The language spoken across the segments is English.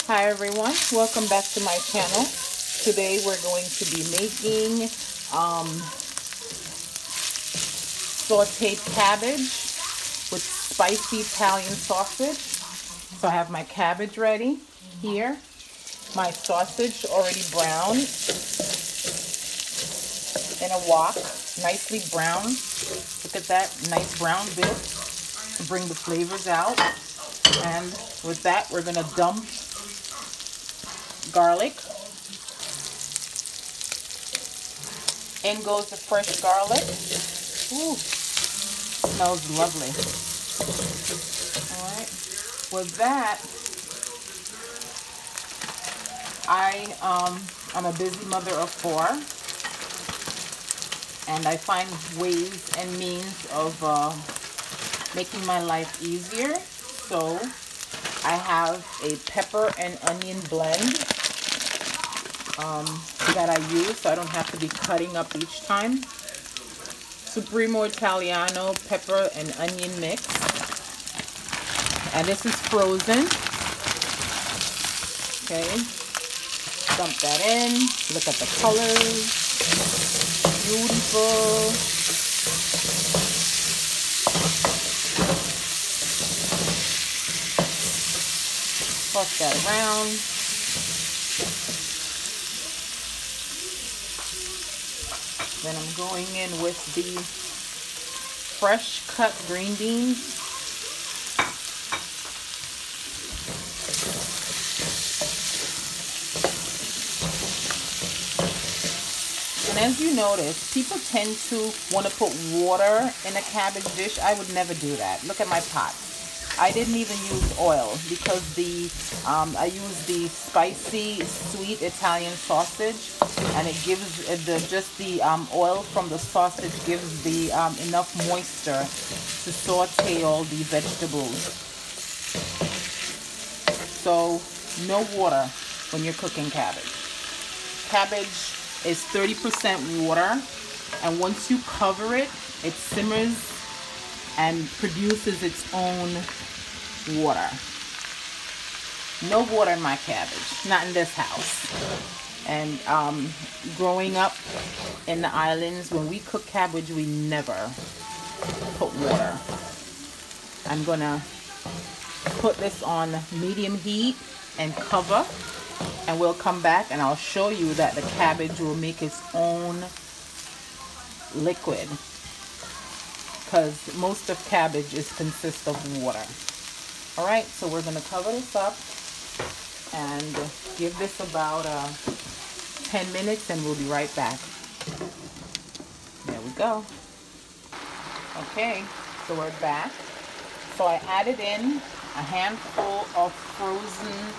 Hi everyone, welcome back to my channel. Today we're going to be making sauteed cabbage with spicy Italian sausage. So I have my cabbage ready here, my sausage already browned in a wok, nicely brown. Look at that nice brown bit to bring the flavors out. And with that, we're gonna dump garlic. In goes the fresh garlic. Ooh, smells lovely. All right. With that, I'm a busy mother of four, and I find ways and means of making my life easier. So I have a pepper and onion blend that I use, so I don't have to be cutting up each time. Supremo Italiano pepper and onion mix, and this is frozen. Okay, dump that in. Look at the colors, beautiful. Toss that around. Then I'm going in with the fresh cut green beans. And as you notice, people tend to want to put water in a cabbage dish. I would never do that. Look at my pot. I didn't even use oil because I use the spicy sweet Italian sausage, and it gives just the oil from the sausage gives the enough moisture to saute all the vegetables. So no water when you're cooking cabbage. Cabbage is 30% water, and once you cover it, it simmers and produces its own water. No water in my cabbage, not in this house. And growing up in the islands, when we cook cabbage, we never put water. I'm gonna put this on medium heat and cover, and we'll come back and I'll show you that the cabbage will make its own liquid, because most of cabbage consists of water. All right, so we're going to cover this up and give this about 10 minutes, and we'll be right back. There we go. Okay, so we're back. So I added in a handful of frozen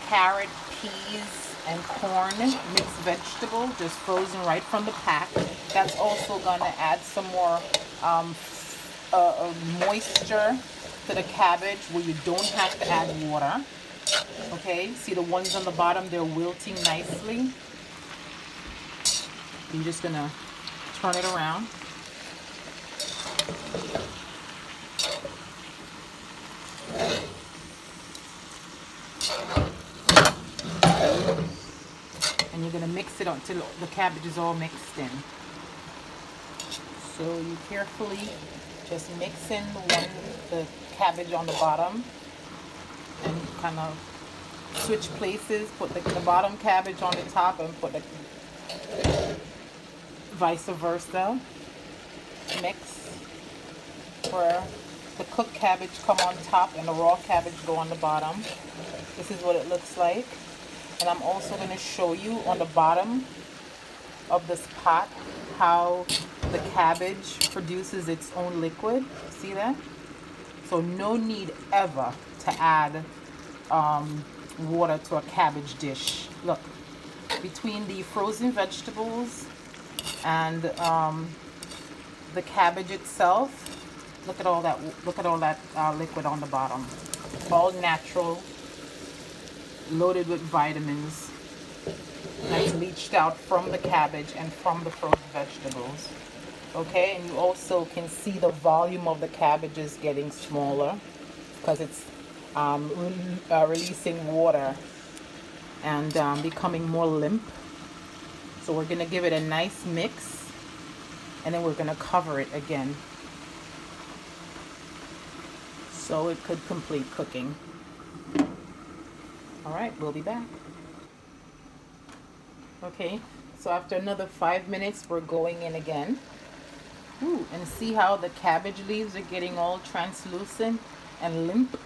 carrot, peas, and corn mixed vegetable, just frozen right from the pack. That's also going to add some more moisture to the cabbage, where you don't have to add water. Okay, see the ones on the bottom, they're wilting nicely. You're just gonna turn it around. And you're gonna mix it until the cabbage is all mixed in. So you carefully just mix in the cabbage on the bottom, and kind of switch places. Put the bottom cabbage on the top, and put the vice versa. Mix where the cooked cabbage come on top and the raw cabbage go on the bottom. This is what it looks like. And I'm also going to show you on the bottom of this pot how the cabbage produces its own liquid. See that? So no need ever to add water to a cabbage dish. Look, between the frozen vegetables and the cabbage itself, look at all that liquid on the bottom. All natural, loaded with vitamins, that's leached out from the cabbage and from the frozen vegetables. Okay, and you also can see the volume of the cabbage is getting smaller because it's releasing water and becoming more limp. So we're gonna give it a nice mix, and then we're gonna cover it again so it could complete cooking. All right, we'll be back. Okay, so after another 5 minutes, we're going in again. Ooh, and see how the cabbage leaves are getting all translucent and limp,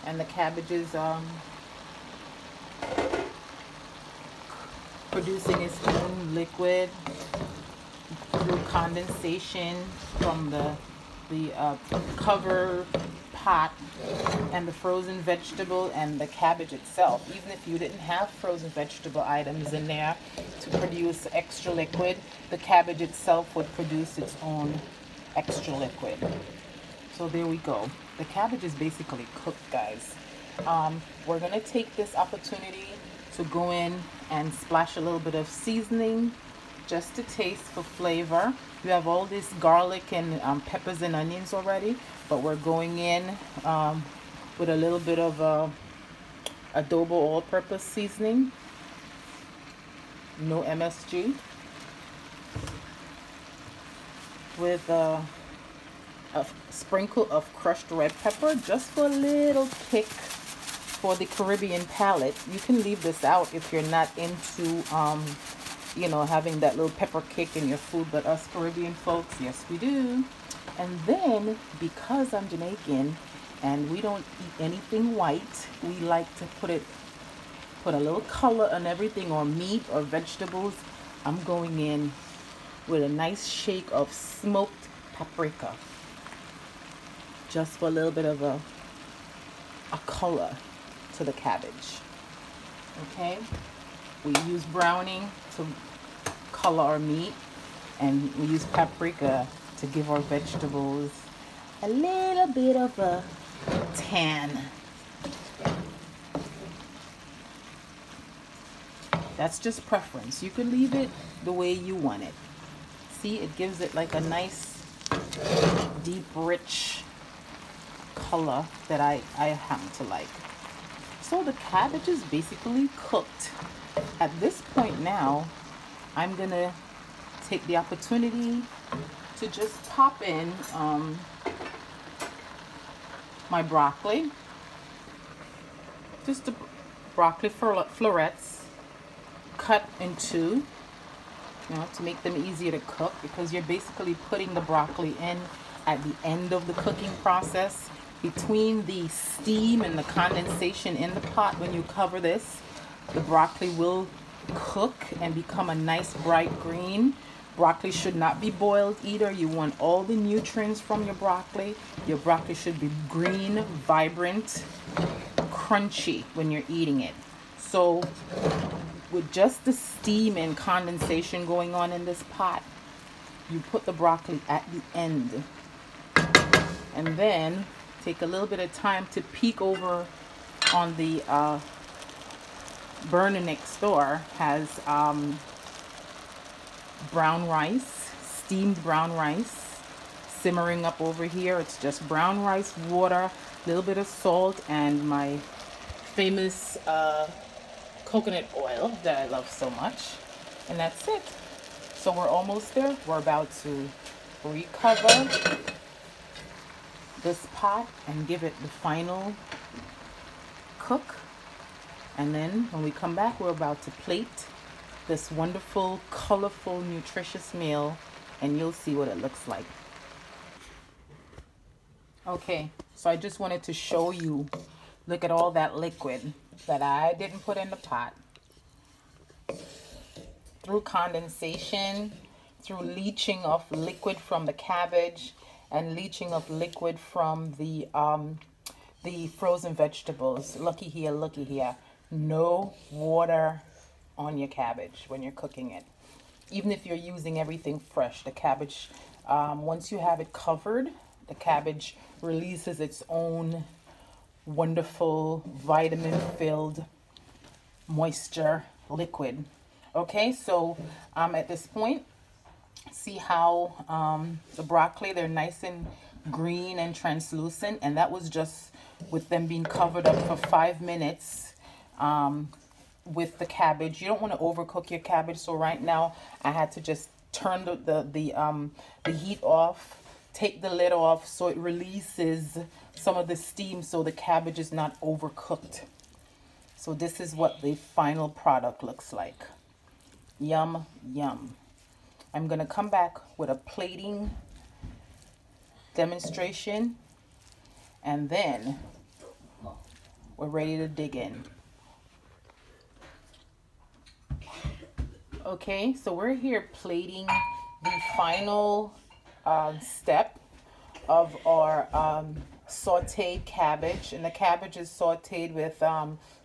and the cabbage is producing its own liquid through condensation from the cover pot and the frozen vegetable and the cabbage itself. Even if you didn't have frozen vegetable items in there to produce extra liquid, the cabbage itself would produce its own extra liquid. So there we go. The cabbage is basically cooked, guys. We're gonna take this opportunity to go in and splash a little bit of seasoning just to taste for flavor. You have all this garlic and peppers and onions already, but we're going in with a little bit of adobo all-purpose seasoning, no MSG, with a sprinkle of crushed red pepper just for a little kick for the Caribbean palate. You can leave this out if you're not into you know, having that little pepper kick in your food, but us Caribbean folks, yes we do. And then, because I'm Jamaican and we don't eat anything white, we like to put a little color on everything, or meat or vegetables. I'm going in with a nice shake of smoked paprika, just for a little bit of a color to the cabbage. Okay, we use browning to color our meat, and we use paprika to give our vegetables a little bit of a tan. That's just preference. You can leave it the way you want it. See, it gives it like a nice deep rich color that I happen to like. So the cabbage is basically cooked. At this point now, I'm gonna take the opportunity to just pop in my broccoli, just the broccoli florets cut in two, you know, to make them easier to cook, because you're basically putting the broccoli in at the end of the cooking process, between the steam and the condensation in the pot. When you cover this, the broccoli will cook and become a nice bright green. Broccoli should not be boiled either. You want all the nutrients from your broccoli. Your broccoli should be green, vibrant, crunchy when you're eating it. So with just the steam and condensation going on in this pot, you put the broccoli at the end, and then take a little bit of time to peek over on the burner next door. Has brown rice, steamed brown rice, simmering up over here. It's just brown rice, water, a little bit of salt, and my famous coconut oil that I love so much, and that's it. So we're almost there. We're about to recover this pot and give it the final cook, and then when we come back, we're about to plate this wonderful, colorful, nutritious meal, and you'll see what it looks like. Okay, so I just wanted to show you, look at all that liquid that I didn't put in the pot. Through condensation, through leaching of liquid from the cabbage, and leaching of liquid from the frozen vegetables. Looky here, looky here. No water on your cabbage when you're cooking it. Even if you're using everything fresh, the cabbage, once you have it covered, the cabbage releases its own wonderful vitamin-filled moisture liquid. Okay, so at this point, see how the broccoli, they're nice and green and translucent, and that was just with them being covered up for 5 minutes with the cabbage. You don't want to overcook your cabbage, so right now I had to just turn the heat off, take the lid off so it releases some of the steam so the cabbage is not overcooked. So this is what the final product looks like. Yum, yum. I'm going to come back with a plating demonstration, and then we're ready to dig in. Okay, so we're here plating the final step of our sauteed cabbage, and the cabbage is sauteed with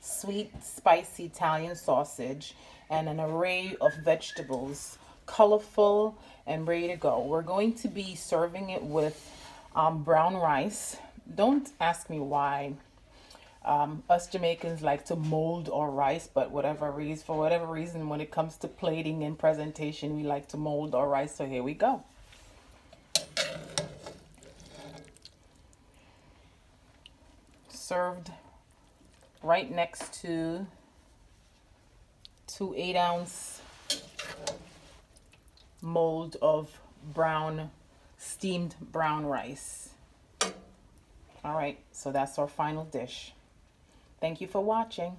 sweet spicy Italian sausage and an array of vegetables, colorful and ready to go. We're going to be serving it with brown rice. Don't ask me why us Jamaicans like to mold our rice, but for whatever reason, when it comes to plating and presentation, we like to mold our rice. So here we go. Served right next to 2 8-ounce mold of steamed brown rice. All right, so that's our final dish. Thank you for watching.